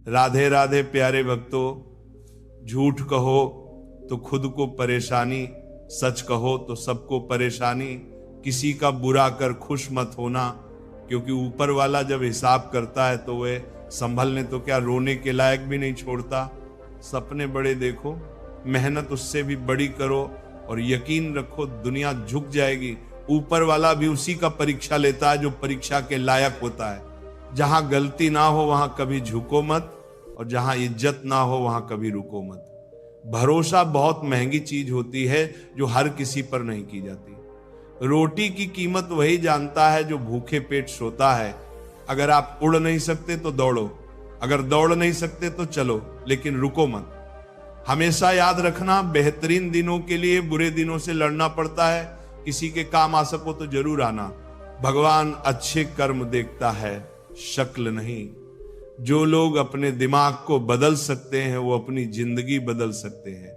राधे राधे प्यारे भक्तों, झूठ कहो तो खुद को परेशानी, सच कहो तो सबको परेशानी। किसी का बुरा कर खुश मत होना, क्योंकि ऊपर वाला जब हिसाब करता है तो वह संभलने तो क्या रोने के लायक भी नहीं छोड़ता। सपने बड़े देखो, मेहनत उससे भी बड़ी करो और यकीन रखो दुनिया झुक जाएगी। ऊपर वाला भी उसी का परीक्षा लेता है जो परीक्षा के लायक होता है। जहां गलती ना हो वहां कभी झुको मत, और जहां इज्जत ना हो वहां कभी रुको मत। भरोसा बहुत महंगी चीज होती है जो हर किसी पर नहीं की जाती। रोटी की कीमत वही जानता है जो भूखे पेट सोता है। अगर आप उड़ नहीं सकते तो दौड़ो, अगर दौड़ नहीं सकते तो चलो, लेकिन रुको मत। हमेशा याद रखना, बेहतरीन दिनों के लिए बुरे दिनों से लड़ना पड़ता है। किसी के काम आ सको तो जरूर आना। भगवान अच्छे कर्म देखता है, शक्ल नहीं। जो लोग अपने दिमाग को बदल सकते हैं वो अपनी जिंदगी बदल सकते हैं।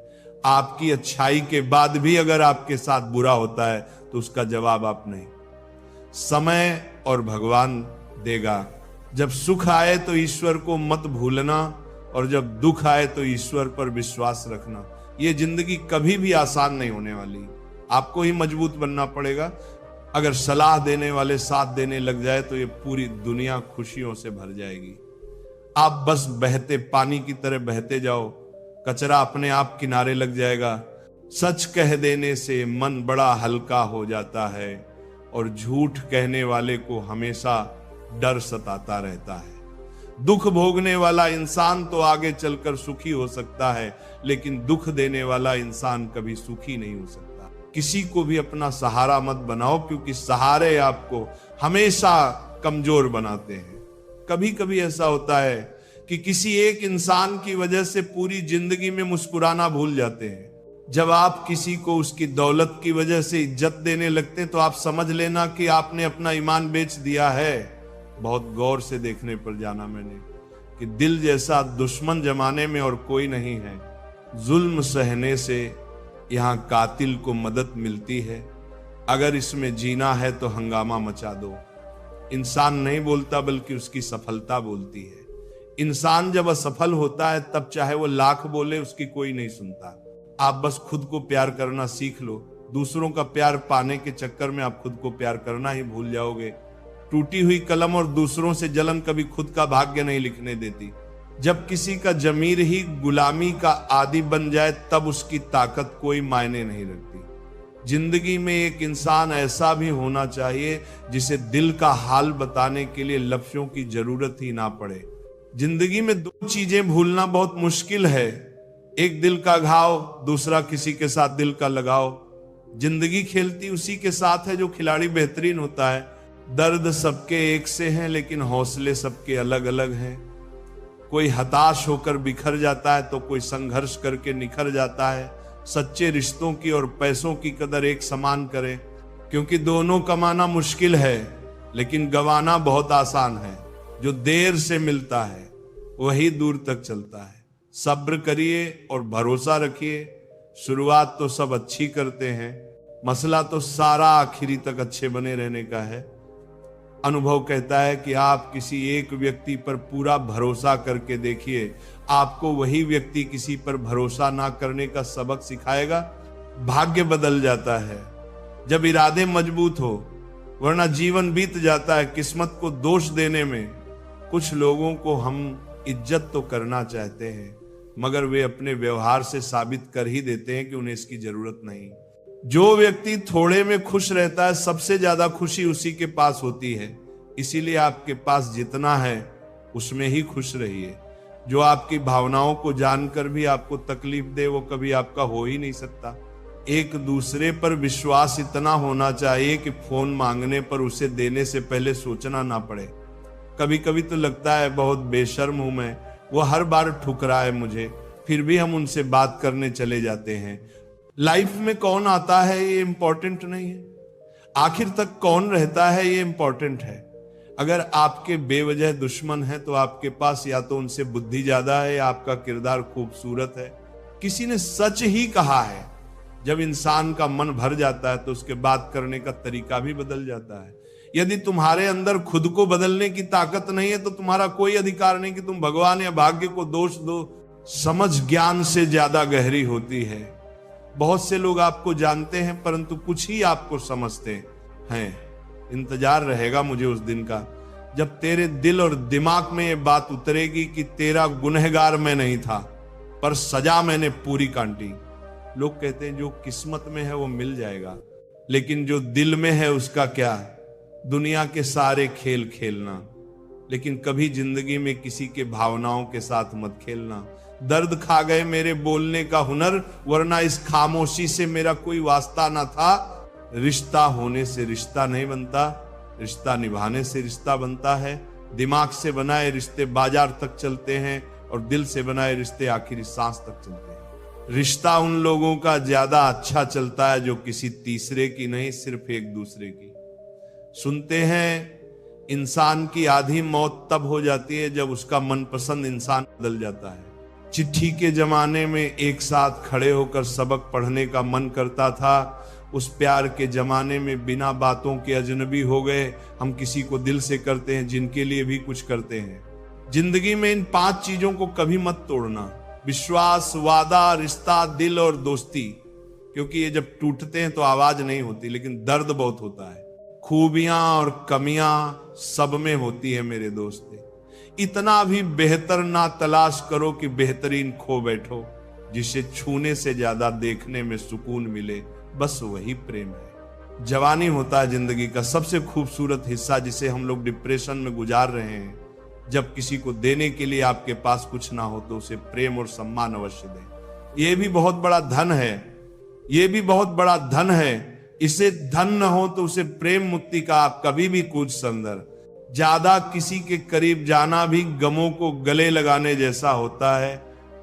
आपकी अच्छाई के बाद भी अगर आपके साथ बुरा होता है तो उसका जवाब आप नहीं, समय और भगवान देगा। जब सुख आए तो ईश्वर को मत भूलना, और जब दुख आए तो ईश्वर पर विश्वास रखना। ये जिंदगी कभी भी आसान नहीं होने वाली, आपको ही मजबूत बनना पड़ेगा। अगर सलाह देने वाले साथ देने लग जाए तो ये पूरी दुनिया खुशियों से भर जाएगी। आप बस बहते पानी की तरह बहते जाओ, कचरा अपने आप किनारे लग जाएगा। सच कह देने से मन बड़ा हल्का हो जाता है, और झूठ कहने वाले को हमेशा डर सताता रहता है। दुख भोगने वाला इंसान तो आगे चलकर सुखी हो सकता है, लेकिन दुख देने वाला इंसान कभी सुखी नहीं हो सकता। किसी को भी अपना सहारा मत बनाओ, क्योंकि सहारे आपको हमेशा कमजोर बनाते हैं। कभी कभी ऐसा होता है कि किसी एक इंसान की वजह से पूरी जिंदगी में मुस्कुराना भूल जाते हैं। जब आप किसी को उसकी दौलत की वजह से इज्जत देने लगते हैं तो आप समझ लेना कि आपने अपना ईमान बेच दिया है। बहुत गौर से देखने पर जाना मैंने कि दिल जैसा दुश्मन जमाने में और कोई नहीं है। जुल्म सहने से यहाँ कातिल को मदद मिलती है। अगर इसमें जीना है तो हंगामा मचा दो। इंसान नहीं बोलता बल्कि उसकी सफलता बोलती है। इंसान जब असफल होता है तब चाहे वो लाख बोले उसकी कोई नहीं सुनता। आप बस खुद को प्यार करना सीख लो। दूसरों का प्यार पाने के चक्कर में आप खुद को प्यार करना ही भूल जाओगे। टूटी हुई कलम और दूसरों से जलन कभी खुद का भाग्य नहीं लिखने देती। जब किसी का जमीर ही गुलामी का आदी बन जाए तब उसकी ताकत कोई मायने नहीं रखती। जिंदगी में एक इंसान ऐसा भी होना चाहिए जिसे दिल का हाल बताने के लिए लफ्जों की जरूरत ही ना पड़े। जिंदगी में दो चीजें भूलना बहुत मुश्किल है, एक दिल का घाव, दूसरा किसी के साथ दिल का लगाव। जिंदगी खेलती उसी के साथ है जो खिलाड़ी बेहतरीन होता है। दर्द सबके एक से हैं लेकिन हौसले सबके अलग अलग हैं। कोई हताश होकर बिखर जाता है तो कोई संघर्ष करके निखर जाता है। सच्चे रिश्तों की और पैसों की कदर एक समान करें, क्योंकि दोनों कमाना मुश्किल है लेकिन गंवाना बहुत आसान है। जो देर से मिलता है वही दूर तक चलता है। सब्र करिए और भरोसा रखिए। शुरुआत तो सब अच्छी करते हैं, मसला तो सारा आखिरी तक अच्छे बने रहने का है। अनुभव कहता है कि आप किसी एक व्यक्ति पर पूरा भरोसा करके देखिए, आपको वही व्यक्ति किसी पर भरोसा ना करने का सबक सिखाएगा। भाग्य बदल जाता है जब इरादे मजबूत हो, वरना जीवन बीत जाता है किस्मत को दोष देने में। कुछ लोगों को हम इज्जत तो करना चाहते हैं मगर वे अपने व्यवहार से साबित कर ही देते हैं कि उन्हें इसकी जरूरत नहीं। जो व्यक्ति थोड़े में खुश रहता है सबसे ज्यादा खुशी उसी के पास होती है। इसीलिए आपके पास जितना है उसमें ही खुश रहिए। जो आपकी भावनाओं को जानकर भी आपको तकलीफ दे वो कभी आपका हो ही नहीं सकता। एक दूसरे पर विश्वास इतना होना चाहिए कि फोन मांगने पर उसे देने से पहले सोचना ना पड़े। कभी कभी तो लगता है बहुत बेशर्म हूं मैं, वो हर बार ठुकराए मुझे, फिर भी हम उनसे बात करने चले जाते हैं। लाइफ में कौन आता है ये इंपॉर्टेंट नहीं है, आखिर तक कौन रहता है ये इंपॉर्टेंट है। अगर आपके बेवजह दुश्मन है तो आपके पास या तो उनसे बुद्धि ज्यादा है या आपका किरदार खूबसूरत है। किसी ने सच ही कहा है, जब इंसान का मन भर जाता है तो उसके बात करने का तरीका भी बदल जाता है। यदि तुम्हारे अंदर खुद को बदलने की ताकत नहीं है तो तुम्हारा कोई अधिकार नहीं कि तुम भगवान या भाग्य को दोष दो। समझ ज्ञान से ज्यादा गहरी होती है। बहुत से लोग आपको जानते हैं परंतु कुछ ही आपको समझते हैं। इंतजार रहेगा मुझे उस दिन का जब तेरे दिल और दिमाग में ये बात उतरेगी कि तेरा गुनहगार मैं नहीं था पर सजा मैंने पूरी काटी। लोग कहते हैं जो किस्मत में है वो मिल जाएगा, लेकिन जो दिल में है उसका क्या। दुनिया के सारे खेल खेलना, लेकिन कभी जिंदगी में किसी के भावनाओं के साथ मत खेलना। दर्द खा गए मेरे बोलने का हुनर, वरना इस खामोशी से मेरा कोई वास्ता ना था। रिश्ता होने से रिश्ता नहीं बनता, रिश्ता निभाने से रिश्ता बनता है। दिमाग से बनाए रिश्ते बाजार तक चलते हैं और दिल से बनाए रिश्ते आखिरी सांस तक चलते हैं। रिश्ता उन लोगों का ज्यादा अच्छा चलता है जो किसी तीसरे की नहीं, सिर्फ एक दूसरे की। सुनते हैं इंसान की आधी मौत तब हो जाती है जब उसका मनपसंद इंसान बदल जाता है। चिट्ठी के जमाने में एक साथ खड़े होकर सबक पढ़ने का मन करता था, उस प्यार के जमाने में बिना बातों के अजनबी हो गए। हम किसी को दिल से करते हैं, जिनके लिए भी कुछ करते हैं। जिंदगी में इन 5 चीजों को कभी मत तोड़ना, विश्वास, वादा, रिश्ता, दिल और दोस्ती। क्योंकि ये जब टूटते हैं तो आवाज नहीं होती, लेकिन दर्द बहुत होता है। खूबियां और कमियां सब में होती है मेरे दोस्त। इतना भी बेहतर ना तलाश करो कि बेहतरीन खो बैठो। जिसे छूने से ज्यादा देखने में सुकून मिले, बस वही प्रेम है। जवानी होता है जिंदगी का सबसे खूबसूरत हिस्सा, जिसे हम लोग डिप्रेशन में गुजार रहे हैं। जब किसी को देने के लिए आपके पास कुछ ना हो तो उसे प्रेम और सम्मान अवश्य दें। यह भी बहुत बड़ा धन है, यह भी बहुत बड़ा धन है। इसे धन न हो तो उसे प्रेम मुक्ति का आप कभी भी कूच संदर। ज्यादा किसी के करीब जाना भी गमों को गले लगाने जैसा होता है।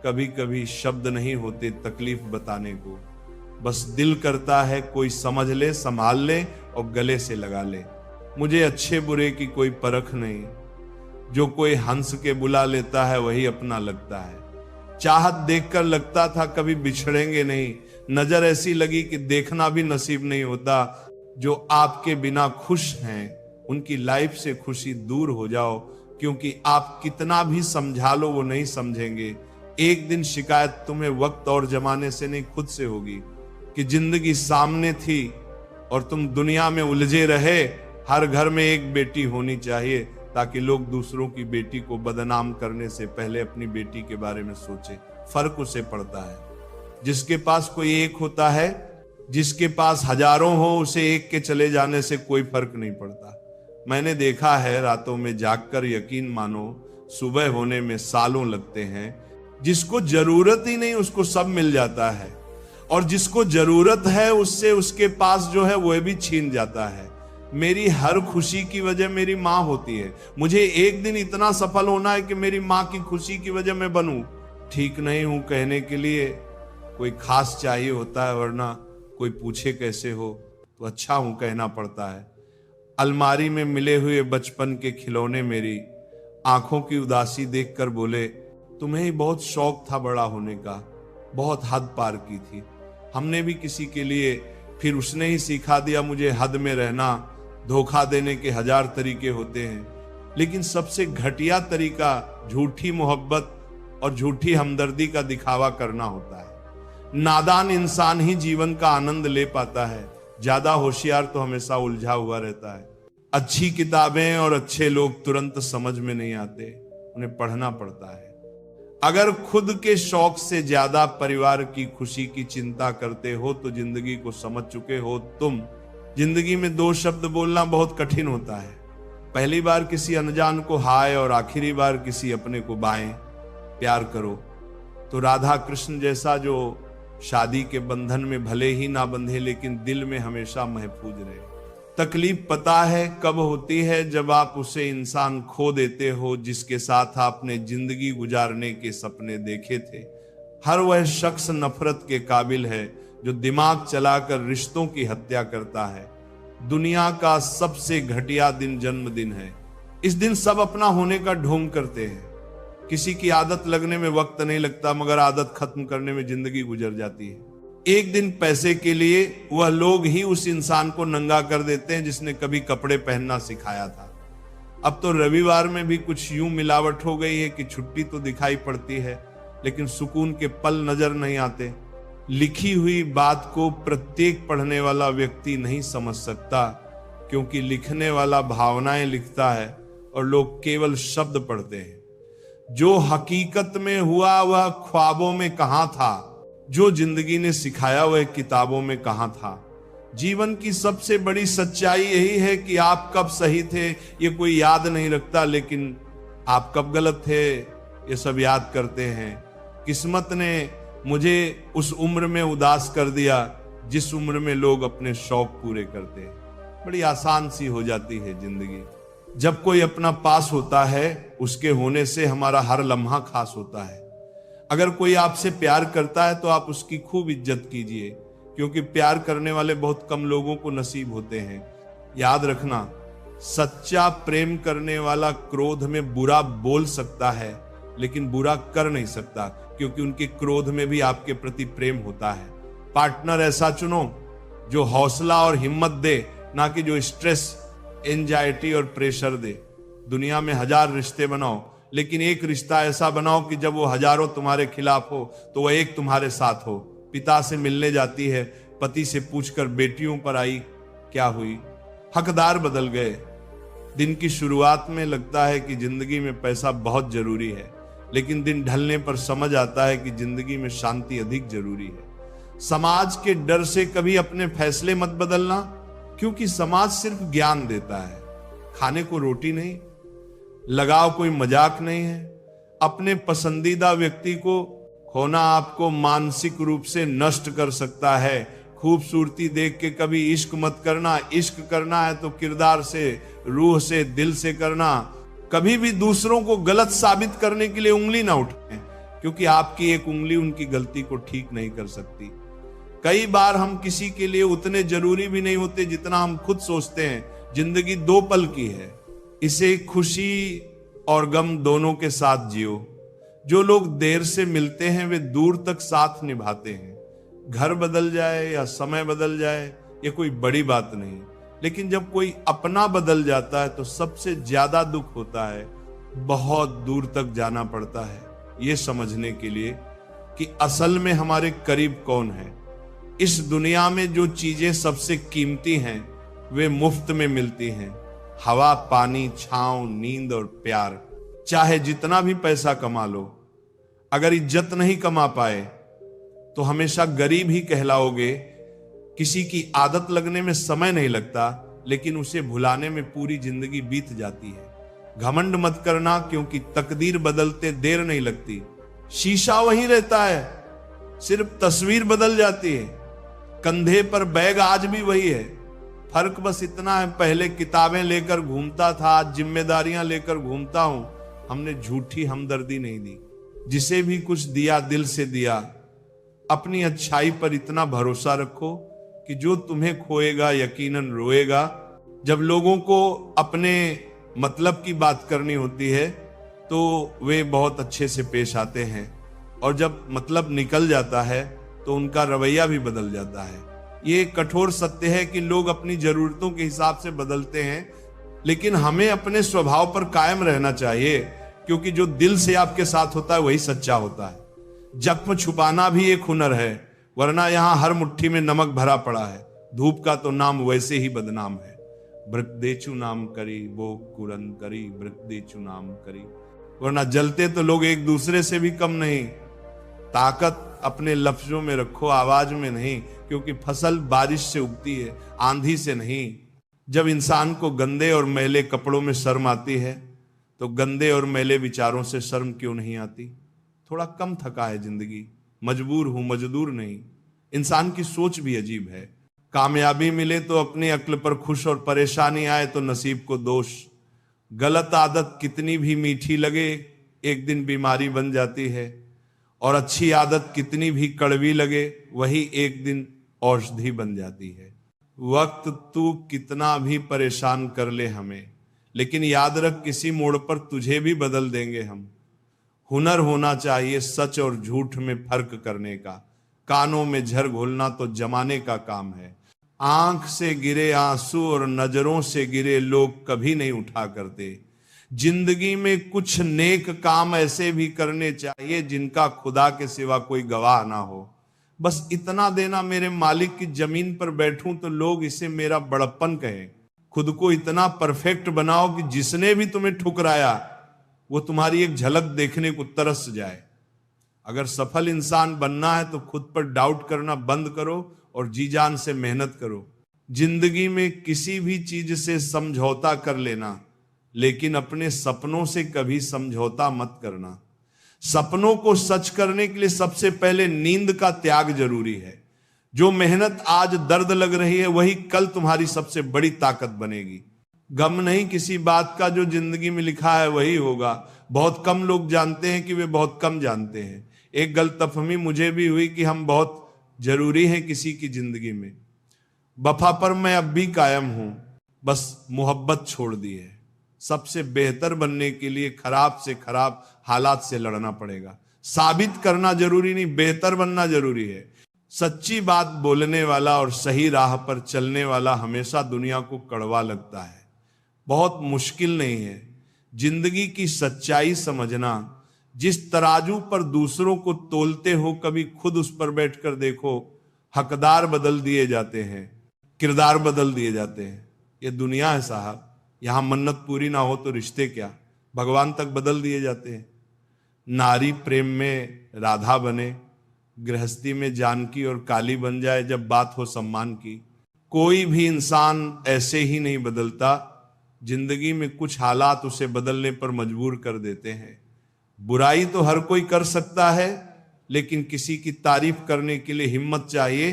कभी कभी शब्द नहीं होते तकलीफ बताने को, बस दिल करता है कोई समझ ले, संभाल ले और गले से लगा ले। मुझे अच्छे बुरे की कोई परख नहीं, जो कोई हंस के बुला लेता है वही अपना लगता है। चाहत देखकर लगता था कभी बिछड़ेंगे नहीं, नजर ऐसी लगी कि देखना भी नसीब नहीं होता। जो आपके बिना खुश हैं उनकी लाइफ से खुशी दूर हो जाओ, क्योंकि आप कितना भी समझा लो वो नहीं समझेंगे। एक दिन शिकायत तुम्हें वक्त और जमाने से नहीं खुद से होगी कि जिंदगी सामने थी और तुम दुनिया में उलझे रहे। हर घर में एक बेटी होनी चाहिए ताकि लोग दूसरों की बेटी को बदनाम करने से पहले अपनी बेटी के बारे में सोचे। फर्क उसे पड़ता है जिसके पास कोई एक होता है, जिसके पास हजारों हो उसे एक के चले जाने से कोई फर्क नहीं पड़ता। मैंने देखा है रातों में जागकर यकीन मानो सुबह होने में सालों लगते हैं। जिसको जरूरत ही नहीं उसको सब मिल जाता है, और जिसको जरूरत है उससे उसके पास जो है वह भी छीन जाता है। मेरी हर खुशी की वजह मेरी माँ होती है। मुझे एक दिन इतना सफल होना है कि मेरी माँ की खुशी की वजह मैं बनूं। ठीक नहीं हूं कहने के लिए कोई खास चाहिए होता है, वरना कोई पूछे कैसे हो तो अच्छा हूं कहना पड़ता है। अलमारी में मिले हुए बचपन के खिलौने मेरी आंखों की उदासी देखकर बोले, तुम्हें ही बहुत शौक था बड़ा होने का, बहुत हद पार की थी। हमने भी किसी के लिए, फिर उसने ही सिखा दिया मुझे हद में रहना। धोखा देने के 1000 तरीके होते हैं, लेकिन सबसे घटिया तरीका झूठी मोहब्बत और झूठी हमदर्दी का दिखावा करना होता है। नादान इंसान ही जीवन का आनंद ले पाता है, ज्यादा होशियार तो हमेशा उलझा हुआ रहता है। अच्छी किताबें और अच्छे लोग तुरंत समझ में नहीं आते, उन्हें पढ़ना पड़ता है। अगर खुद के शौक से ज्यादा परिवार की खुशी की चिंता करते हो तो जिंदगी को समझ चुके हो तुम। जिंदगी में 2 शब्द बोलना बहुत कठिन होता है। पहली बार किसी अनजान को हाय और आखिरी बार किसी अपने को बाएं। प्यार करो तो राधा कृष्ण जैसा जो शादी के बंधन में भले ही ना बंधे लेकिन दिल में हमेशा महफूज रहे। तकलीफ पता है कब होती है, जब आप उसे इंसान खो देते हो जिसके साथ आपने जिंदगी गुजारने के सपने देखे थे। हर वह शख्स नफरत के काबिल है जो दिमाग चलाकर रिश्तों की हत्या करता है। दुनिया का सबसे घटिया दिन जन्मदिन है। इस दिन सब अपना होने का ढोंग करते हैं। किसी की आदत लगने में वक्त नहीं लगता, मगर आदत खत्म करने में जिंदगी गुजर जाती है। एक दिन पैसे के लिए वह लोग ही उस इंसान को नंगा कर देते हैं जिसने कभी कपड़े पहनना सिखाया था। अब तो रविवार में भी कुछ यूं मिलावट हो गई है कि छुट्टी तो दिखाई पड़ती है लेकिन सुकून के पल नजर नहीं आते। लिखी हुई बात को प्रत्येक पढ़ने वाला व्यक्ति नहीं समझ सकता, क्योंकि लिखने वाला भावनाएं लिखता है और लोग केवल शब्द पढ़ते हैं। जो हकीकत में हुआ वह ख्वाबों में कहां था, जो जिंदगी ने सिखाया वह किताबों में कहां था। जीवन की सबसे बड़ी सच्चाई यही है कि आप कब सही थे ये कोई याद नहीं रखता, लेकिन आप कब गलत थे ये सब याद करते हैं। किस्मत ने मुझे उस उम्र में उदास कर दिया जिस उम्र में लोग अपने शौक पूरे करते हैं। बड़ी आसान सी हो जाती है जिंदगी। जब कोई अपना पास होता है उसके होने से हमारा हर लम्हा खास होता है। अगर कोई आपसे प्यार करता है तो आप उसकी खूब इज्जत कीजिए, क्योंकि प्यार करने वाले बहुत कम लोगों को नसीब होते हैं। याद रखना, सच्चा प्रेम करने वाला क्रोध में बुरा बोल सकता है लेकिन बुरा कर नहीं सकता, क्योंकि उनके क्रोध में भी आपके प्रति प्रेम होता है। पार्टनर ऐसा चुनो जो हौसला और हिम्मत दे, ना कि जो स्ट्रेस, एंजाइटी और प्रेशर दे। दुनिया में 1000 रिश्ते बनाओ, लेकिन एक रिश्ता ऐसा बनाओ कि जब वो हजारों तुम्हारे खिलाफ हो तो वह एक तुम्हारे साथ हो। पिता से मिलने जाती है, पति से पूछकर बेटियों पर आई क्या हुई। हकदार बदल गए। दिन की शुरुआत में लगता है कि जिंदगी में पैसा बहुत जरूरी है, लेकिन दिन ढलने पर समझ आता है कि जिंदगी में शांति अधिक जरूरी है। समाज के डर से कभी अपने फैसले मत बदलना, क्योंकि समाज सिर्फ ज्ञान देता है, खाने को रोटी नहीं। लगाव कोई मजाक नहीं है। अपने पसंदीदा व्यक्ति को खोना आपको मानसिक रूप से नष्ट कर सकता है। खूबसूरती देख के कभी इश्क मत करना। इश्क करना है तो किरदार से, रूह से, दिल से करना। कभी भी दूसरों को गलत साबित करने के लिए उंगली ना उठाएं, क्योंकि आपकी एक उंगली उनकी गलती को ठीक नहीं कर सकती। कई बार हम किसी के लिए उतने जरूरी भी नहीं होते जितना हम खुद सोचते हैं। जिंदगी 2 पल की है, इसे खुशी और गम दोनों के साथ जियो। जो लोग देर से मिलते हैं वे दूर तक साथ निभाते हैं। घर बदल जाए या समय बदल जाए ये कोई बड़ी बात नहीं, लेकिन जब कोई अपना बदल जाता है तो सबसे ज्यादा दुख होता है। बहुत दूर तक जाना पड़ता है ये समझने के लिए कि असल में हमारे करीब कौन है। इस दुनिया में जो चीजें सबसे कीमती हैं वे मुफ्त में मिलती हैं। हवा, पानी, छांव, नींद और प्यार। चाहे जितना भी पैसा कमा लो, अगर इज्जत नहीं कमा पाए तो हमेशा गरीब ही कहलाओगे। किसी की आदत लगने में समय नहीं लगता, लेकिन उसे भुलाने में पूरी जिंदगी बीत जाती है। घमंड मत करना, क्योंकि तकदीर बदलते देर नहीं लगती। शीशा वहीं रहता है, सिर्फ तस्वीर बदल जाती है। कंधे पर बैग आज भी वही है, फर्क बस इतना है, पहले किताबें लेकर घूमता था, आज जिम्मेदारियां लेकर घूमता हूं। हमने झूठी हमदर्दी नहीं दी। जिसे भी कुछ दिया दिल से दिया। अपनी अच्छाई पर इतना भरोसा रखो कि जो तुम्हें खोएगा यकीनन रोएगा। जब लोगों को अपने मतलब की बात करनी होती है तो वे बहुत अच्छे से पेश आते हैं, और जब मतलब निकल जाता है तो उनका रवैया भी बदल जाता है। ये कठोर सत्य है कि लोग अपनी जरूरतों के हिसाब से बदलते हैं, लेकिन हमें अपने स्वभाव पर कायम रहना चाहिए, क्योंकि जो दिल से आपके साथ होता है वही सच्चा होता है। जख्म छुपाना भी एक हुनर है, वरना यहां हर मुट्ठी में नमक भरा पड़ा है। धूप का तो नाम वैसे ही बदनाम है। ब्रतदेचु नाम करी वो कुरन करी, ब्रतदेचु नाम करी। वरना जलते तो लोग एक दूसरे से भी कम नहीं। ताकत अपने लफ्जों में रखो, आवाज में नहीं, क्योंकि फसल बारिश से उगती है, आंधी से नहीं। जब इंसान को गंदे और मैले कपड़ों में शर्म आती है तो गंदे और मैले विचारों से शर्म क्यों नहीं आती। थोड़ा कम थका है जिंदगी, मजबूर हूं, मजदूर नहीं। इंसान की सोच भी अजीब है। कामयाबी मिले तो अपनी अक्ल पर खुश, और परेशानी आए तो नसीब को दोष। गलत आदत कितनी भी मीठी लगे एक दिन बीमारी बन जाती है, और अच्छी आदत कितनी भी कड़वी लगे वही एक दिन औषधि बन जाती है। वक्त तू कितना भी परेशान कर ले हमें, लेकिन याद रख किसी मोड़ पर तुझे भी बदल देंगे हम। हुनर होना चाहिए सच और झूठ में फर्क करने का। कानों में झर घोलना तो जमाने का काम है। आंख से गिरे आंसू और नजरों से गिरे लोग कभी नहीं उठा करते। जिंदगी में कुछ नेक काम ऐसे भी करने चाहिए जिनका खुदा के सिवा कोई गवाह ना हो। बस इतना देना, मेरे मालिक की जमीन पर बैठूं तो लोग इसे मेरा बड़प्पन कहें। खुद को इतना परफेक्ट बनाओ कि जिसने भी तुम्हें ठुकराया वो तुम्हारी एक झलक देखने को तरस जाए। अगर सफल इंसान बनना है तो खुद पर डाउट करना बंद करो और जी जान से मेहनत करो। जिंदगी में किसी भी चीज से समझौता कर लेना, लेकिन अपने सपनों से कभी समझौता मत करना। सपनों को सच करने के लिए सबसे पहले नींद का त्याग जरूरी है। जो मेहनत आज दर्द लग रही है वही कल तुम्हारी सबसे बड़ी ताकत बनेगी। गम नहीं किसी बात का, जो जिंदगी में लिखा है वही होगा। बहुत कम लोग जानते हैं कि वे बहुत कम जानते हैं। एक गलतफहमी मुझे भी हुई कि हम बहुत जरूरी हैं किसी की जिंदगी में। वफा पर मैं अब भी कायम हूं, बस मोहब्बत छोड़ दी है। सबसे बेहतर बनने के लिए खराब से खराब हालात से लड़ना पड़ेगा। साबित करना जरूरी नहीं, बेहतर बनना जरूरी है। सच्ची बात बोलने वाला और सही राह पर चलने वाला हमेशा दुनिया को कड़वा लगता है। बहुत मुश्किल नहीं है जिंदगी की सच्चाई समझना। जिस तराजू पर दूसरों को तोलते हो, कभी खुद उस पर बैठकर देखो। हकदार बदल दिए जाते हैं, किरदार बदल दिए जाते हैं। ये दुनिया है साहब, यहां मन्नत पूरी ना हो तो रिश्ते क्या, भगवान तक बदल दिए जाते हैं। नारी प्रेम में राधा बने, गृहस्थी में जानकी और काली बन जाए जब बात हो सम्मान की। कोई भी इंसान ऐसे ही नहीं बदलता। जिंदगी में कुछ हालात उसे बदलने पर मजबूर कर देते हैं। बुराई तो हर कोई कर सकता है, लेकिन किसी की तारीफ करने के लिए हिम्मत चाहिए।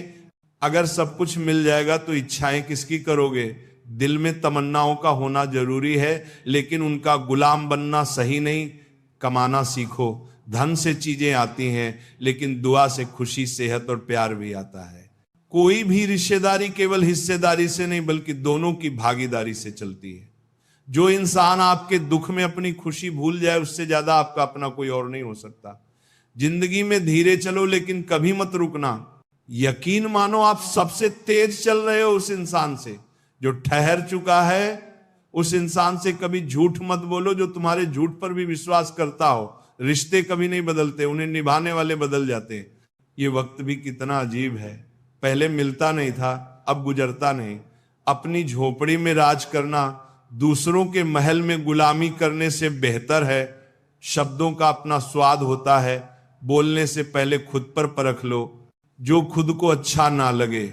अगर सब कुछ मिल जाएगा तो इच्छाएं किसकी करोगे। दिल में तमन्नाओं का होना जरूरी है, लेकिन उनका गुलाम बनना सही नहीं। कमाना सीखो। धन से चीजें आती हैं, लेकिन दुआ से खुशी, सेहत और प्यार भी आता है। कोई भी रिश्तेदारी केवल हिस्सेदारी से नहीं बल्कि दोनों की भागीदारी से चलती है। जो इंसान आपके दुख में अपनी खुशी भूल जाए, उससे ज्यादा आपका अपना कोई और नहीं हो सकता। जिंदगी में धीरे चलो, लेकिन कभी मत रुकना। यकीन मानो आप सबसे तेज चल रहे हो उस इंसान से जो ठहर चुका है। उस इंसान से कभी झूठ मत बोलो जो तुम्हारे झूठ पर भी विश्वास करता हो। रिश्ते कभी नहीं बदलते, उन्हें निभाने वाले बदल जाते हैं। ये वक्त भी कितना अजीब है, पहले मिलता नहीं था, अब गुजरता नहीं। अपनी झोपड़ी में राज करना दूसरों के महल में गुलामी करने से बेहतर है। शब्दों का अपना स्वाद होता है, बोलने से पहले खुद पर परख लो। जो खुद को अच्छा ना लगे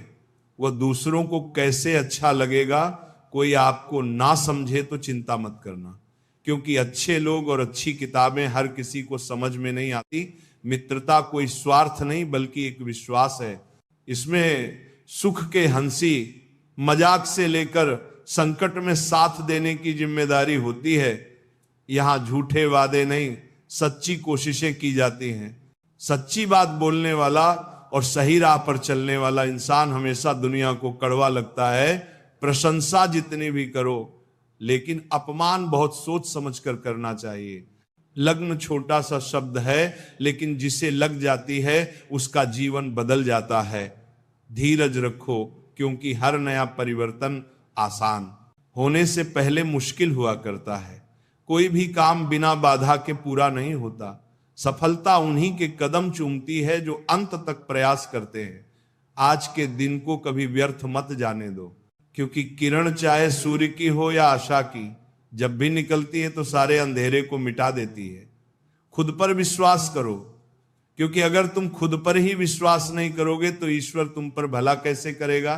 वह दूसरों को कैसे अच्छा लगेगा। कोई आपको ना समझे तो चिंता मत करना, क्योंकि अच्छे लोग और अच्छी किताबें हर किसी को समझ में नहीं आती। मित्रता कोई स्वार्थ नहीं बल्कि एक विश्वास है। इसमें सुख के हंसी मजाक से लेकर संकट में साथ देने की जिम्मेदारी होती है। यहां झूठे वादे नहीं, सच्ची कोशिशें की जाती हैं। सच्ची बात बोलने वाला और सही राह पर चलने वाला इंसान हमेशा दुनिया को कड़वा लगता है। प्रशंसा जितनी भी करो, लेकिन अपमान बहुत सोच समझकर करना चाहिए। लग्न छोटा सा शब्द है, लेकिन जिसे लग जाती है उसका जीवन बदल जाता है। धीरज रखो, क्योंकि हर नया परिवर्तन आसान होने से पहले मुश्किल हुआ करता है। कोई भी काम बिना बाधा के पूरा नहीं होता। सफलता उन्हीं के कदम चूमती है जो अंत तक प्रयास करते हैं। आज के दिन को कभी व्यर्थ मत जाने दो, क्योंकि किरण चाहे सूर्य की हो या आशा की, जब भी निकलती है तो सारे अंधेरे को मिटा देती है। खुद पर विश्वास करो, क्योंकि अगर तुम खुद पर ही विश्वास नहीं करोगे तो ईश्वर तुम पर भला कैसे करेगा।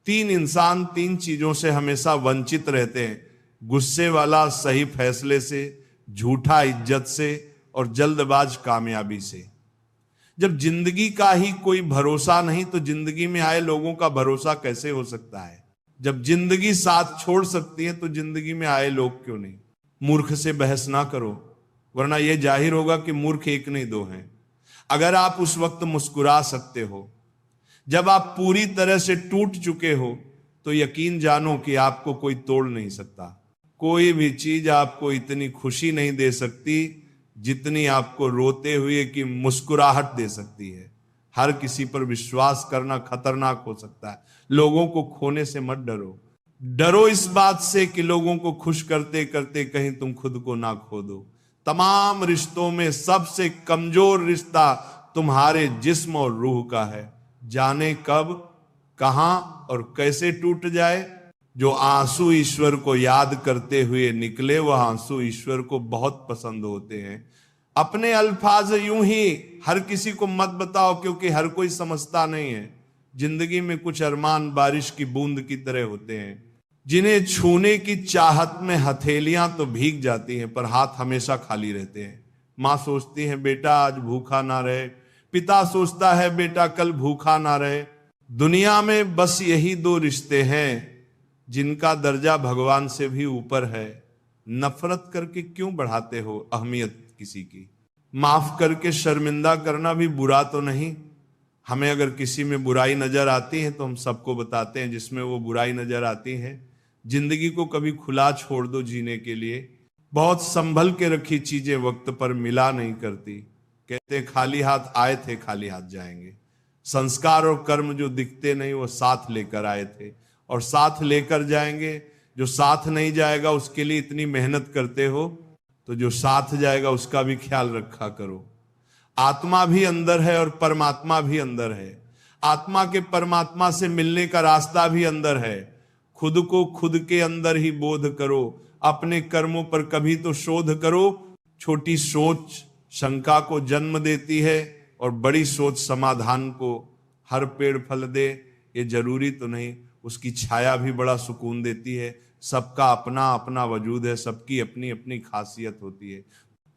3 इंसान 3 चीजों से हमेशा वंचित रहते हैं: गुस्से वाला सही फैसले से, झूठा इज्जत से, और जल्दबाज कामयाबी से। जब जिंदगी का ही कोई भरोसा नहीं तो जिंदगी में आए लोगों का भरोसा कैसे हो सकता है। जब जिंदगी साथ छोड़ सकती है तो जिंदगी में आए लोग क्यों नहीं। मूर्ख से बहस ना करो, वरना यह जाहिर होगा कि मूर्ख एक नहीं दो हैं। अगर आप उस वक्त मुस्कुरा सकते हो जब आप पूरी तरह से टूट चुके हो, तो यकीन जानो कि आपको कोई तोड़ नहीं सकता। कोई भी चीज आपको इतनी खुशी नहीं दे सकती जितनी आपको रोते हुए की मुस्कुराहट दे सकती है। हर किसी पर विश्वास करना खतरनाक हो सकता है। लोगों को खोने से मत डरो, डरो इस बात से कि लोगों को खुश करते करते कहीं तुम खुद को ना खो दो। तमाम रिश्तों में सबसे कमजोर रिश्ता तुम्हारे जिस्म और रूह का है। जाने कब, कहां और कैसे टूट जाए। जो आंसू ईश्वर को याद करते हुए निकले, वह आंसू ईश्वर को बहुत पसंद होते हैं। अपने अल्फाज यूं ही हर किसी को मत बताओ, क्योंकि हर कोई समझता नहीं है। जिंदगी में कुछ अरमान बारिश की बूंद की तरह होते हैं, जिन्हें छूने की चाहत में हथेलियां तो भीग जाती हैं, पर हाथ हमेशा खाली रहते हैं। माँ सोचती है बेटा आज भूखा ना रहे, पिता सोचता है बेटा कल भूखा ना रहे। दुनिया में बस यही दो रिश्ते हैं जिनका दर्जा भगवान से भी ऊपर है। नफरत करके क्यों बढ़ाते हो अहमियत किसी की। माफ करके शर्मिंदा करना भी बुरा तो नहीं। हमें अगर किसी में बुराई नजर आती है तो हम सबको बताते हैं जिसमें वो बुराई नजर आती है। जिंदगी को कभी खुला छोड़ दो जीने के लिए। बहुत संभल के रखी चीजें वक्त पर मिला नहीं करती। कहते खाली हाथ आए थे खाली हाथ जाएंगे। संस्कार और कर्म जो दिखते नहीं वो साथ लेकर आए थे और साथ लेकर जाएंगे। जो साथ नहीं जाएगा उसके लिए इतनी मेहनत करते हो, तो जो साथ जाएगा उसका भी ख्याल रखा करो। आत्मा भी अंदर है और परमात्मा भी अंदर है। आत्मा के परमात्मा से मिलने का रास्ता भी अंदर है। खुद को खुद के अंदर ही बोध करो। अपने कर्मों पर कभी तो शोध करो। छोटी सोच शंका को जन्म देती है और बड़ी सोच समाधान को। हर पेड़ फल दे ये जरूरी तो नहीं, उसकी छाया भी बड़ा सुकून देती है। सबका अपना अपना वजूद है, सबकी अपनी अपनी खासियत होती है।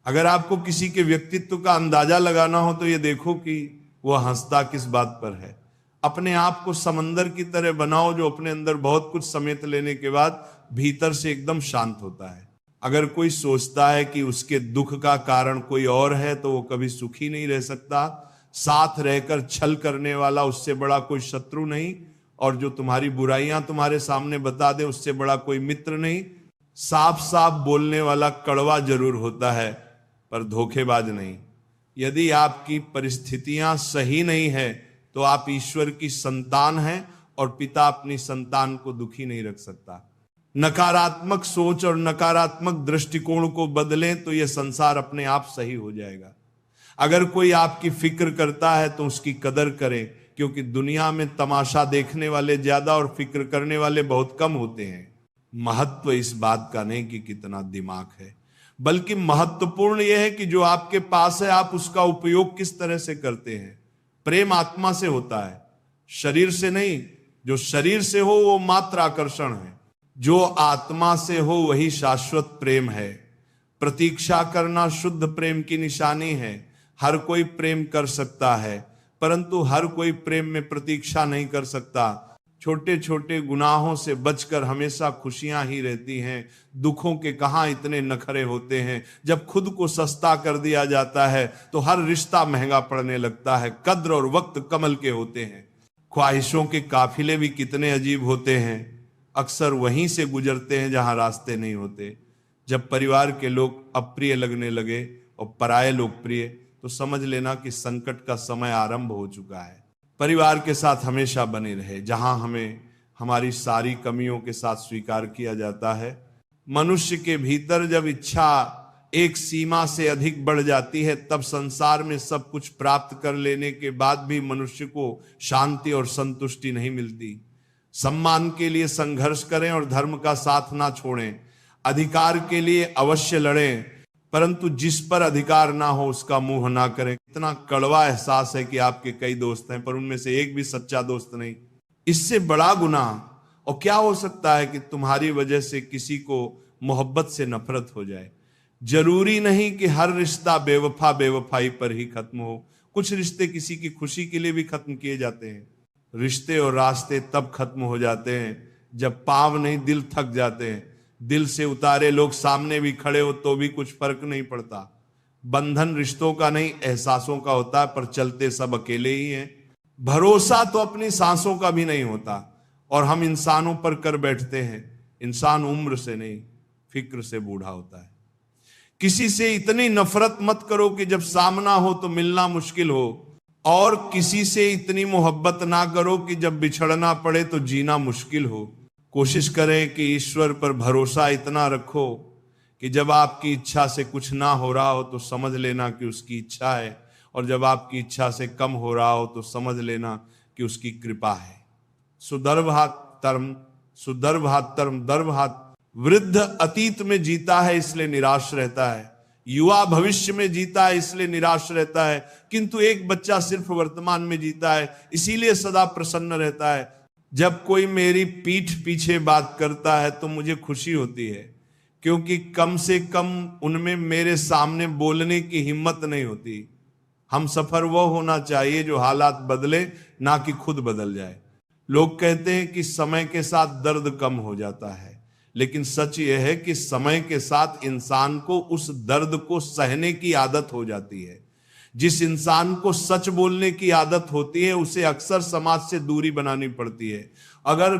अगर आपको किसी के व्यक्तित्व का अंदाजा लगाना हो तो ये देखो कि वह हंसता किस बात पर है। अपने आप को समंदर की तरह बनाओ जो अपने अंदर बहुत कुछ समेट लेने के बाद भीतर से एकदम शांत होता है। अगर कोई सोचता है कि उसके दुख का कारण कोई और है तो वो कभी सुखी नहीं रह सकता। साथ रहकर छल करने वाला उससे बड़ा कोई शत्रु नहीं, और जो तुम्हारी बुराइयां तुम्हारे सामने बता दे उससे बड़ा कोई मित्र नहीं। साफ साफ बोलने वाला कड़वा जरूर होता है पर धोखेबाज नहीं। यदि आपकी परिस्थितियां सही नहीं है तो आप ईश्वर की संतान हैं और पिता अपनी संतान को दुखी नहीं रख सकता। नकारात्मक सोच और नकारात्मक दृष्टिकोण को बदलें तो यह संसार अपने आप सही हो जाएगा। अगर कोई आपकी फिक्र करता है तो उसकी कदर करें, क्योंकि दुनिया में तमाशा देखने वाले ज्यादा और फिक्र करने वाले बहुत कम होते हैं। महत्व इस बात का नहीं कि कितना दिमाग है, बल्कि महत्वपूर्ण यह है कि जो आपके पास है आप उसका उपयोग किस तरह से करते हैं। प्रेम आत्मा से होता है, शरीर से नहीं। जो शरीर से हो वो मात्र आकर्षण है, जो आत्मा से हो वही शाश्वत प्रेम है। प्रतीक्षा करना शुद्ध प्रेम की निशानी है। हर कोई प्रेम कर सकता है, परंतु हर कोई प्रेम में प्रतीक्षा नहीं कर सकता। छोटे छोटे गुनाहों से बचकर हमेशा खुशियां ही रहती हैं। दुखों के कहां इतने नखरे होते हैं। जब खुद को सस्ता कर दिया जाता है तो हर रिश्ता महंगा पड़ने लगता है। कद्र और वक्त कमल के होते हैं। ख्वाहिशों के काफिले भी कितने अजीब होते हैं, अक्सर वहीं से गुजरते हैं जहां रास्ते नहीं होते। जब परिवार के लोग अप्रिय लगने लगे और पराये लोग प्रिय, तो समझ लेना कि संकट का समय आरंभ हो चुका है। परिवार के साथ हमेशा बने रहे, जहां हमें हमारी सारी कमियों के साथ स्वीकार किया जाता है। मनुष्य के भीतर जब इच्छा एक सीमा से अधिक बढ़ जाती है, तब संसार में सब कुछ प्राप्त कर लेने के बाद भी मनुष्य को शांति और संतुष्टि नहीं मिलती। सम्मान के लिए संघर्ष करें और धर्म का साथ ना छोड़ें। अधिकार के लिए अवश्य लड़ें, परंतु जिस पर अधिकार ना हो उसका मुंह ना करें। इतना कड़वा एहसास है कि आपके कई दोस्त हैं पर उनमें से एक भी सच्चा दोस्त नहीं। इससे बड़ा गुनाह और क्या हो सकता है कि तुम्हारी वजह से किसी को मोहब्बत से नफरत हो जाए। जरूरी नहीं कि हर रिश्ता बेवफा बेवफाई पर ही खत्म हो। कुछ रिश्ते किसी की खुशी के लिए भी खत्म किए जाते हैं। रिश्ते और रास्ते तब खत्म हो जाते हैं जब पांव नहीं दिल थक जाते हैं। दिल से उतारे लोग सामने भी खड़े हो तो भी कुछ फर्क नहीं पड़ता। बंधन रिश्तों का नहीं एहसासों का होता है, पर चलते सब अकेले ही हैं। भरोसा तो अपनी सांसों का भी नहीं होता और हम इंसानों पर कर बैठते हैं। इंसान उम्र से नहीं फिक्र से बूढ़ा होता है। किसी से इतनी नफरत मत करो कि जब सामना हो तो मिलना मुश्किल हो। और किसी से इतनी मोहब्बत ना करो कि जब बिछड़ना पड़े तो जीना मुश्किल हो। कोशिश करें कि ईश्वर पर भरोसा इतना रखो कि जब आपकी इच्छा से कुछ ना हो रहा हो तो समझ लेना कि उसकी इच्छा है, और जब आपकी इच्छा से कम हो रहा हो तो समझ लेना कि उसकी कृपा है। सुदर्भातरम दर्भात। वृद्ध अतीत में जीता है इसलिए निराश रहता है, युवा भविष्य में जीता है इसलिए निराश रहता है, किंतु एक बच्चा सिर्फ वर्तमान में जीता है इसीलिए सदा प्रसन्न रहता है। जब कोई मेरी पीठ पीछे बात करता है तो मुझे खुशी होती है, क्योंकि कम से कम उनमें मेरे सामने बोलने की हिम्मत नहीं होती। हम सफर वो होना चाहिए जो हालात बदले, ना कि खुद बदल जाए। लोग कहते हैं कि समय के साथ दर्द कम हो जाता है, लेकिन सच यह है कि समय के साथ इंसान को उस दर्द को सहने की आदत हो जाती है। जिस इंसान को सच बोलने की आदत होती है उसे अक्सर समाज से दूरी बनानी पड़ती है। अगर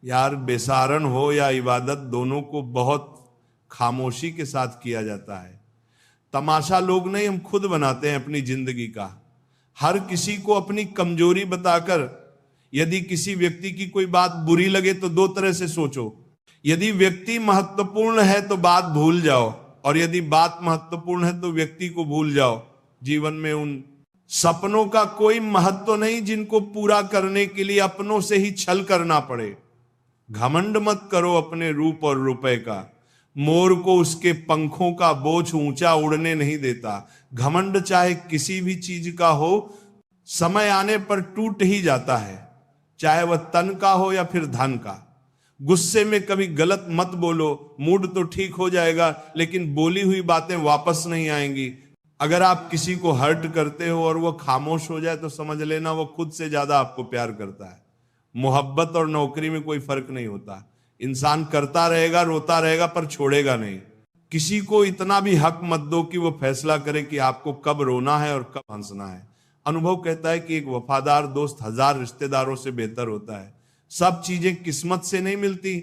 यार बेसारन हो या इबादत, दोनों को बहुत खामोशी के साथ किया जाता है। तमाशा लोग नहीं, हम खुद बनाते हैं अपनी जिंदगी का। हर किसी को अपनी कमजोरी बताकर, यदि किसी व्यक्ति की कोई बात बुरी लगे तो दो तरह से सोचो। यदि व्यक्ति महत्वपूर्ण है तो बात भूल जाओ, और यदि बात महत्वपूर्ण है तो व्यक्ति को भूल जाओ। जीवन में उन सपनों का कोई महत्व नहीं जिनको पूरा करने के लिए अपनों से ही छल करना पड़े। घमंड मत करो अपने रूप और रुपए का। मोर को उसके पंखों का बोझ ऊंचा उड़ने नहीं देता। घमंड चाहे किसी भी चीज का हो, समय आने पर टूट ही जाता है, चाहे वह तन का हो या फिर धन का। गुस्से में कभी गलत मत बोलो, मूड तो ठीक हो जाएगा लेकिन बोली हुई बातें वापस नहीं आएंगी। अगर आप किसी को हर्ट करते हो और वो खामोश हो जाए तो समझ लेना वो खुद से ज्यादा आपको प्यार करता है। मोहब्बत और नौकरी में कोई फर्क नहीं होता। इंसान करता रहेगा, रोता रहेगा, पर छोड़ेगा नहीं। किसी को इतना भी हक मत दो कि वो फैसला करे कि आपको कब रोना है और कब हंसना है। अनुभव कहता है कि एक वफादार दोस्त 1000 रिश्तेदारों से बेहतर होता है। सब चीजें किस्मत से नहीं मिलती,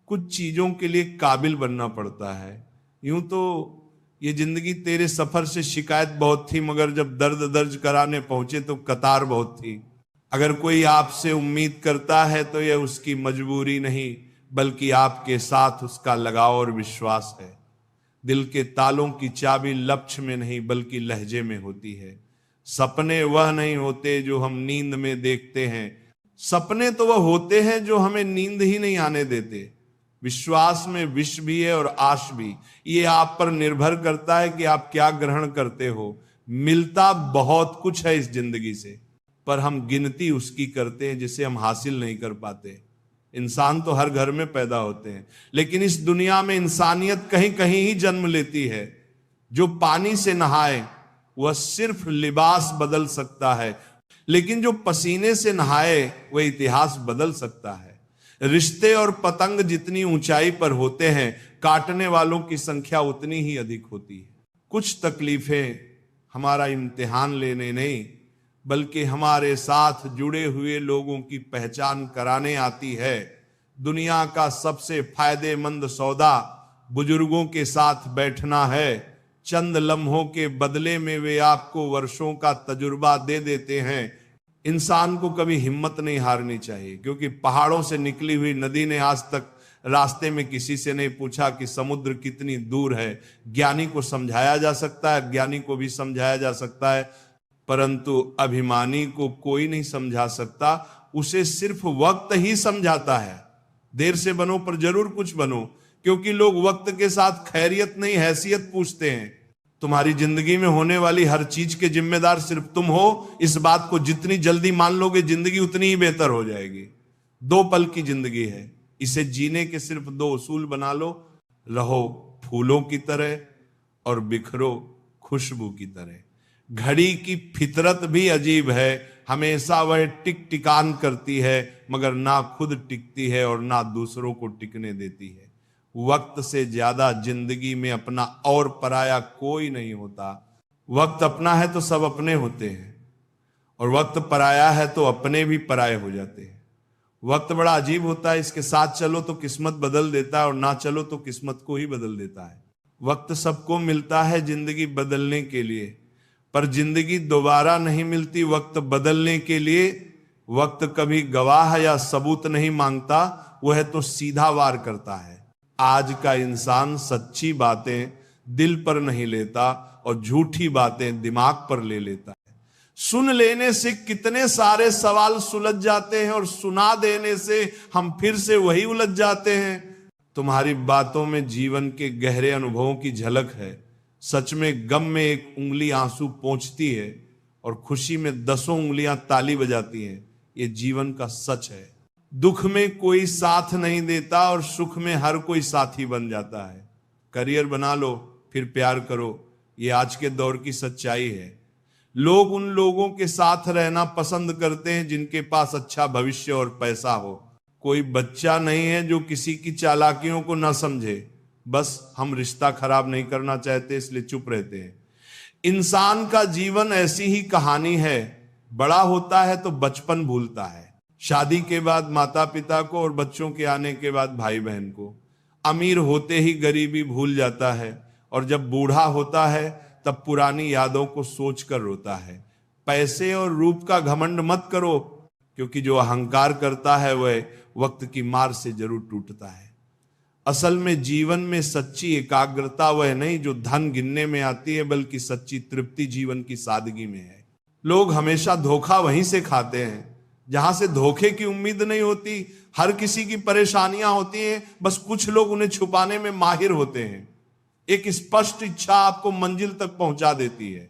कुछ चीजों के लिए काबिल बनना पड़ता है। यूं तो ये जिंदगी तेरे सफर से शिकायत बहुत थी, मगर जब दर्द दर्ज कराने पहुंचे तो कतार बहुत थी। अगर कोई आपसे उम्मीद करता है तो यह उसकी मजबूरी नहीं, बल्कि आपके साथ उसका लगाव और विश्वास है। दिल के तालों की चाबी लक्ष्य में नहीं बल्कि लहजे में होती है। सपने वह नहीं होते जो हम नींद में देखते हैं, सपने तो वह होते हैं जो हमें नींद ही नहीं आने देते। विश्वास में विष भी है और आश भी। ये आप पर निर्भर करता है कि आप क्या ग्रहण करते हो। मिलता बहुत कुछ है इस जिंदगी से, पर हम गिनती उसकी करते हैं जिसे हम हासिल नहीं कर पाते। इंसान तो हर घर में पैदा होते हैं, लेकिन इस दुनिया में इंसानियत कहीं कहीं ही जन्म लेती है। जो पानी से नहाए वह सिर्फ लिबास बदल सकता है, लेकिन जो पसीने से नहाए वह इतिहास बदल सकता है। रिश्ते और पतंग जितनी ऊंचाई पर होते हैं, काटने वालों की संख्या उतनी ही अधिक होती है। कुछ तकलीफें हमारा इम्तिहान लेने नहीं बल्कि हमारे साथ जुड़े हुए लोगों की पहचान कराने आती है। दुनिया का सबसे फायदेमंद सौदा बुजुर्गों के साथ बैठना है। चंद लम्हों के बदले में वे आपको वर्षों का तजुर्बा दे देते हैं। इंसान को कभी हिम्मत नहीं हारनी चाहिए, क्योंकि पहाड़ों से निकली हुई नदी ने आज तक रास्ते में किसी से नहीं पूछा कि समुद्र कितनी दूर है। ज्ञानी को समझाया जा सकता है, ज्ञानी को भी समझाया जा सकता है, परंतु अभिमानी को कोई नहीं समझा सकता। उसे सिर्फ वक्त ही समझाता है। देर से बनो पर जरूर कुछ बनो, क्योंकि लोग वक्त के साथ खैरियत नहीं हैसियत पूछते हैं। तुम्हारी जिंदगी में होने वाली हर चीज के जिम्मेदार सिर्फ तुम हो। इस बात को जितनी जल्दी मान लोगे जिंदगी उतनी ही बेहतर हो जाएगी। 2 पल की जिंदगी है, इसे जीने के सिर्फ 2 उसूल बना लो। रहो फूलों की तरह और बिखरो खुशबू की तरह। घड़ी की फितरत भी अजीब है, हमेशा वह टिक टिकान करती है, मगर ना खुद टिकती है और ना दूसरों को टिकने देती है। वक्त से ज्यादा जिंदगी में अपना और पराया कोई नहीं होता। वक्त अपना है तो सब अपने होते हैं, और वक्त पराया है तो अपने भी पराये हो जाते हैं। वक्त बड़ा अजीब होता है, इसके साथ चलो तो किस्मत बदल देता है और ना चलो तो किस्मत को ही बदल देता है। वक्त सबको मिलता है जिंदगी बदलने के लिए, पर जिंदगी दोबारा नहीं मिलती वक्त बदलने के लिए। वक्त कभी गवाह या सबूत नहीं मांगता, वह तो सीधा वार करता है। आज का इंसान सच्ची बातें दिल पर नहीं लेता और झूठी बातें दिमाग पर ले लेता है। सुन लेने से कितने सारे सवाल सुलझ जाते हैं और सुना देने से हम फिर से वही उलझ जाते हैं। तुम्हारी बातों में जीवन के गहरे अनुभवों की झलक है। सच में गम में एक उंगली आंसू पोंछती है और खुशी में 10 उंगलियां ताली बजाती हैं। ये जीवन का सच है। दुख में कोई साथ नहीं देता और सुख में हर कोई साथी बन जाता है। करियर बना लो फिर प्यार करो, ये आज के दौर की सच्चाई है। लोग उन लोगों के साथ रहना पसंद करते हैं जिनके पास अच्छा भविष्य और पैसा हो। कोई बच्चा नहीं है जो किसी की चालाकियों को ना समझे। बस हम रिश्ता खराब नहीं करना चाहते इसलिए चुप रहते हैं। इंसान का जीवन ऐसी ही कहानी है। बड़ा होता है तो बचपन भूलता है, शादी के बाद माता पिता को और बच्चों के आने के बाद भाई बहन को। अमीर होते ही गरीबी भूल जाता है और जब बूढ़ा होता है तब पुरानी यादों को सोचकर रोता है। पैसे और रूप का घमंड मत करो, क्योंकि जो अहंकार करता है वह वक्त की मार से जरूर टूटता है। असल में जीवन में सच्ची एकाग्रता वह नहीं जो धन गिनने में आती है, बल्कि सच्ची तृप्ति जीवन की सादगी में है। लोग हमेशा धोखा वहीं से खाते हैं जहां से धोखे की उम्मीद नहीं होती। हर किसी की परेशानियां होती हैं, बस कुछ लोग उन्हें छुपाने में माहिर होते हैं। एक स्पष्ट इच्छा आपको मंजिल तक पहुंचा देती है।